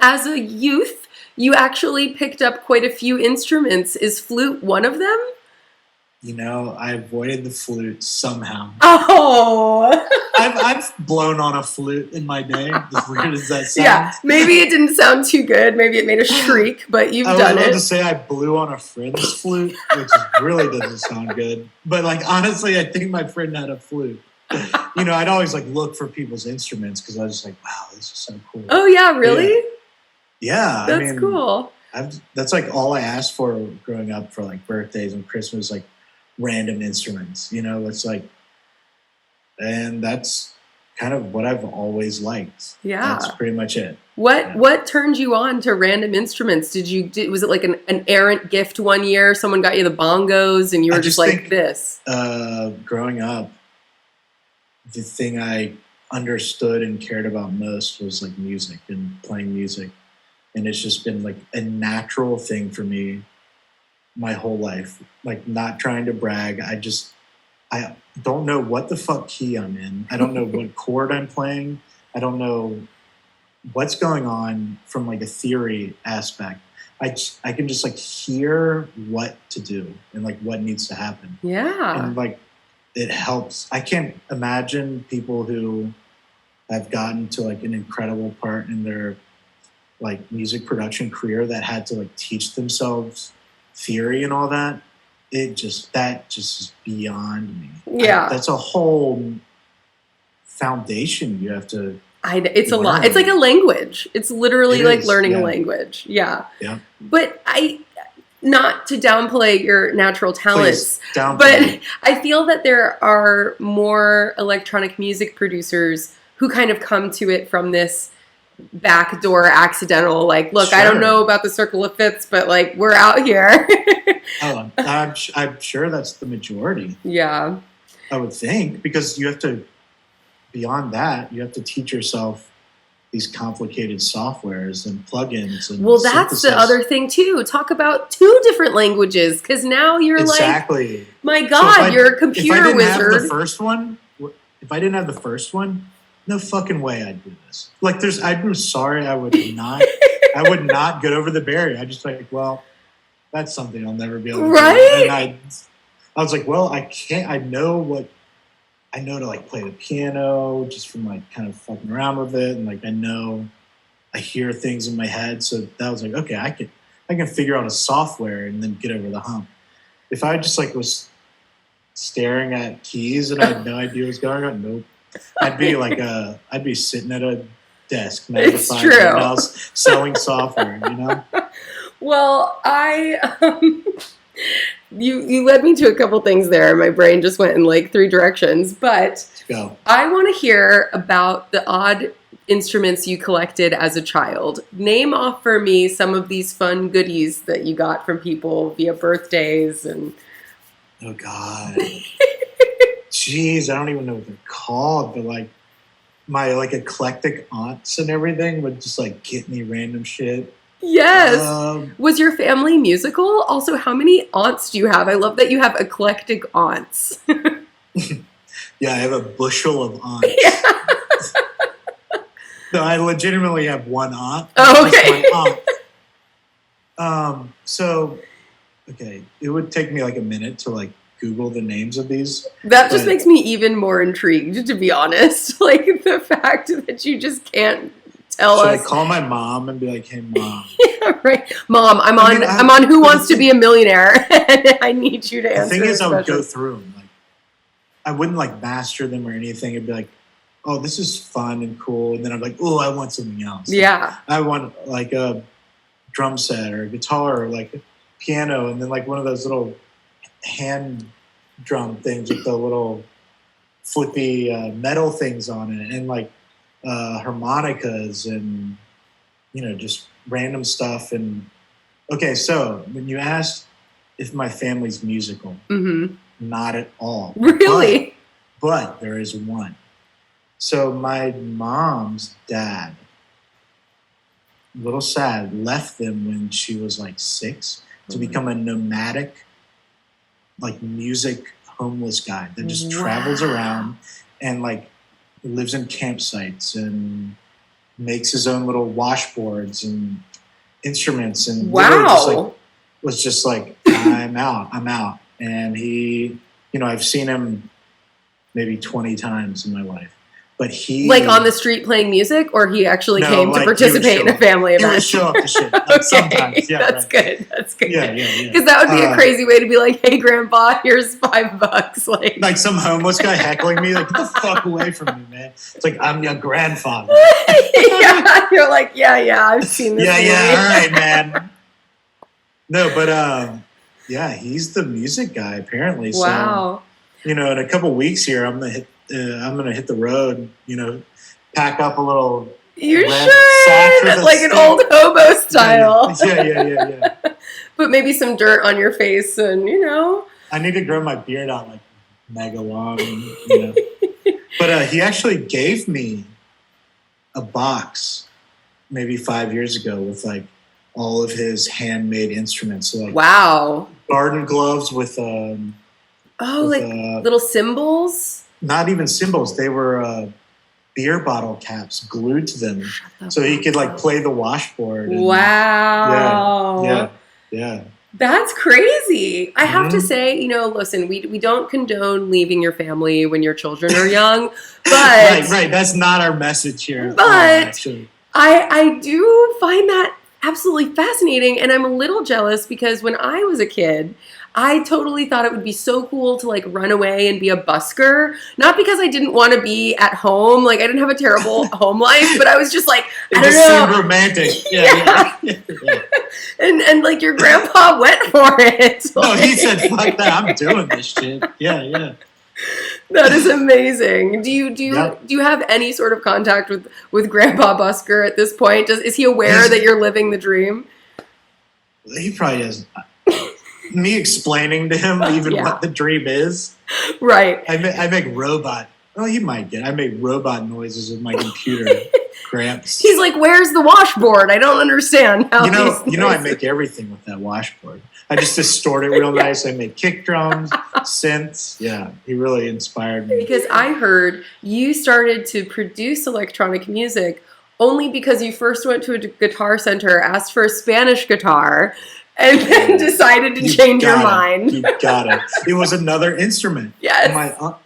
as a youth, you actually picked up quite a few instruments. Is flute one of them? You know, I avoided the flute somehow. Oh. I've blown on a flute in my day, as weird as that sounds. Yeah, maybe it didn't sound too good. Maybe it made a shriek, but you've done it. I was about to say I blew on a friend's flute, which really doesn't sound good. But, like, honestly, I think my friend had a flute. You know, I'd always, like, look for people's instruments because I was just like, wow, this is so cool. Oh, yeah, really? Yeah. That's cool. That's, like, all I asked for growing up for, like, birthdays and Christmas, like, random instruments. You know, it's like, and that's kind of what I've always liked. Yeah. That's pretty much it. What turned you on to random instruments? Was it like an errant gift one year? Someone got you the bongos and you were just like this? Growing up, the thing I understood and cared about most was like music and playing music. And it's just been like a natural thing for me my whole life. Like, not trying to brag. I don't know what the fuck key I'm in. I don't know what chord I'm playing. I don't know what's going on from like a theory aspect. I can just like hear what to do and like what needs to happen. Yeah. And like it helps. I can't imagine people who have gotten to like an incredible part in their like music production career that had to like teach themselves theory and all that. That just is beyond me. Yeah. That's a whole foundation you have to it's learn. A lot. It's like a language. It's literally like learning a language. Yeah. Yeah. But not to downplay your natural talents, but I feel that there are more electronic music producers who kind of come to it from this backdoor accidental, like, look, sure. I don't know about the circle of fifths, but like, we're out here. Oh, I'm sure that's the majority. Yeah. I would think, because you have to, beyond that, you have to teach yourself these complicated softwares and plugins. And well, that's the other thing too. Talk about 2 different languages, because now you're exactly. Like, my God, you're a computer wizard. If I didn't have the first one, no fucking way I'd do this. Like, I'm sorry, I would not get over the barrier. I just like, well, that's something I'll never be able to do. And I was like, well, I can't. I know to like play the piano just from like kind of fucking around with it, and like I hear things in my head. So that was like, okay, I can figure out a software and then get over the hump. If I just like was staring at keys and I had no idea what's going on, nope. I'd be sitting at a desk, 9 to 5, house, selling software, you know? Well, you led me to a couple things there. My brain just went in like 3 directions, but go. I want to hear about the odd instruments you collected as a child. Name off for me some of these fun goodies that you got from people via birthdays and... Oh, God. Jeez, I don't even know what they're called, but like my like eclectic aunts and everything would just like get me random shit. Yes. Was your family musical? Also, how many aunts do you have? I love that you have eclectic aunts. Yeah, I have a bushel of aunts. Yeah. No, I legitimately have one aunt. Oh, okay. So, okay, it would take me like a minute to like Google the names of these. That just makes me even more intrigued, to be honest. Like the fact that you just can't tell us. Should I call my mom and be like, "Hey, Mom." Yeah, right. Mom, I'm on Who Wants to Be a Millionaire, and I need you to answer. The thing is, I would go through them. Like, I wouldn't like master them or anything. I'd be like, "Oh, this is fun and cool," and then I'm like, "Oh, I want something else." Yeah. Like, I want like a drum set or a guitar or like a piano, and then like one of those little hand drum things with the little flippy metal things on it, and like harmonicas and just random stuff. And okay, so when you asked if my family's musical, not at all. Really? But there is one. So my mom's dad, a little sad, left them when she was like 6 to become a nomadic like music homeless guy that just travels around and like lives in campsites and makes his own little washboards and instruments, and wow, was just like, I'm out. And he, I've seen him maybe 20 times in my life. But he... Like on the street playing music, or he actually came to participate in a family event? He would show up to shit. Okay, sometimes. Yeah, that's good. That's good. Yeah. Because that would be a crazy way to be like, hey, Grandpa, here's $5. Like some homeless guy heckling me, like, get the fuck away from me, man. It's like, I'm your grandfather. Yeah, you're like, yeah, I've seen this movie. Yeah, all right, man. No, but, he's the music guy, apparently. Wow. So, in a couple weeks here, I'm gonna hit the road. Pack up a little. You should, like an old hobo style. Yeah. Put maybe some dirt on your face, and I need to grow my beard out like mega long. But he actually gave me a box maybe 5 years ago with like all of his handmade instruments. So, like, wow. Garden gloves with little cymbals. Not even cymbals. They were beer bottle caps glued to them, so he could like play the washboard. Wow. Yeah. That's crazy. I have to say, listen, we don't condone leaving your family when your children are young, but right. That's not our message here. But actually, I do find that absolutely fascinating, and I'm a little jealous because when I was a kid, I totally thought it would be so cool to like run away and be a busker. Not because I didn't want to be at home. Like I didn't have a terrible home life, but I was just like, I don't know. Seemed romantic. Yeah. And like your grandpa went for it. No, he said, fuck that. I'm doing this shit. Yeah. That is amazing. Do you have any sort of contact with Grandpa Busker at this point? Is he aware that you're living the dream? He probably doesn't. Me explaining to him what the dream is. Right. I make robot. Well, he might get. I make robot noises with my computer. Gramps. He's like, "Where's the washboard? I don't understand how." I make everything with that washboard. I just distort it real nice. I make kick drums, synths. Yeah, he really inspired me. Because I heard you started to produce electronic music only because you first went to a guitar center, asked for a Spanish guitar, and then decided to change your mind. You got it. It was another instrument. Yes. I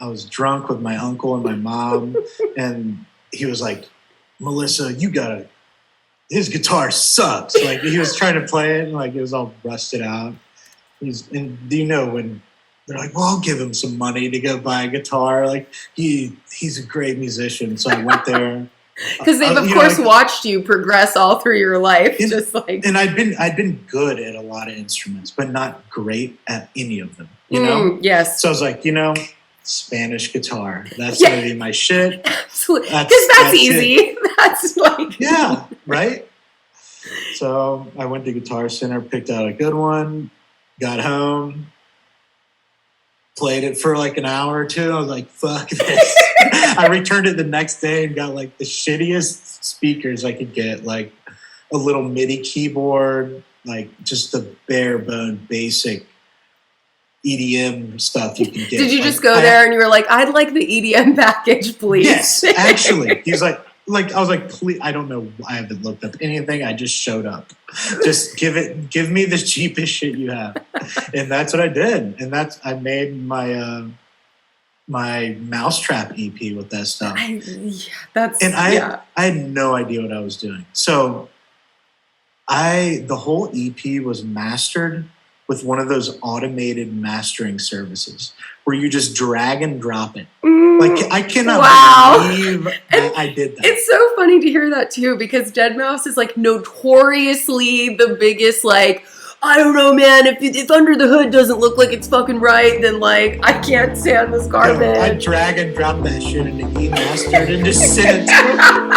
was drunk with my uncle and my mom, and he was like, "Melissa, his guitar sucks." Like he was trying to play it, and like it was all rusted out. When they're like, "Well, I'll give him some money to go buy a guitar." Like he's a great musician, so I went there. Because they've of course watched you progress all through your life, and I'd been good at a lot of instruments, but not great at any of them. Yes. So I was like, Spanish guitar. That's gonna be my shit. Absolutely. Because that's easy. It. That's like right. So I went to Guitar Center, picked out a good one, got home, played it for like an hour or two. I was like, fuck this. I returned it the next day and got like the shittiest speakers I could get, like a little MIDI keyboard, like just the bare bone basic EDM stuff you can get. Did you just go there and you were like, I'd like the EDM package, please? Yes, actually. He's like I was like, please, I don't know. I haven't looked up anything. I just showed up. Just give me the cheapest shit you have. And that's what I did. And I made my my Mau5trap EP with that stuff. I had no idea what I was doing. So the whole EP was mastered with one of those automated mastering services where you just drag and drop it. Like I cannot believe that I did that. It's so funny to hear that too, because Deadmau5 is like notoriously the biggest like, I don't know, man, if Under the Hood doesn't look like it's fucking right, then like I can't stand this garbage. I drag and drop that shit into E mastered and just send it to him.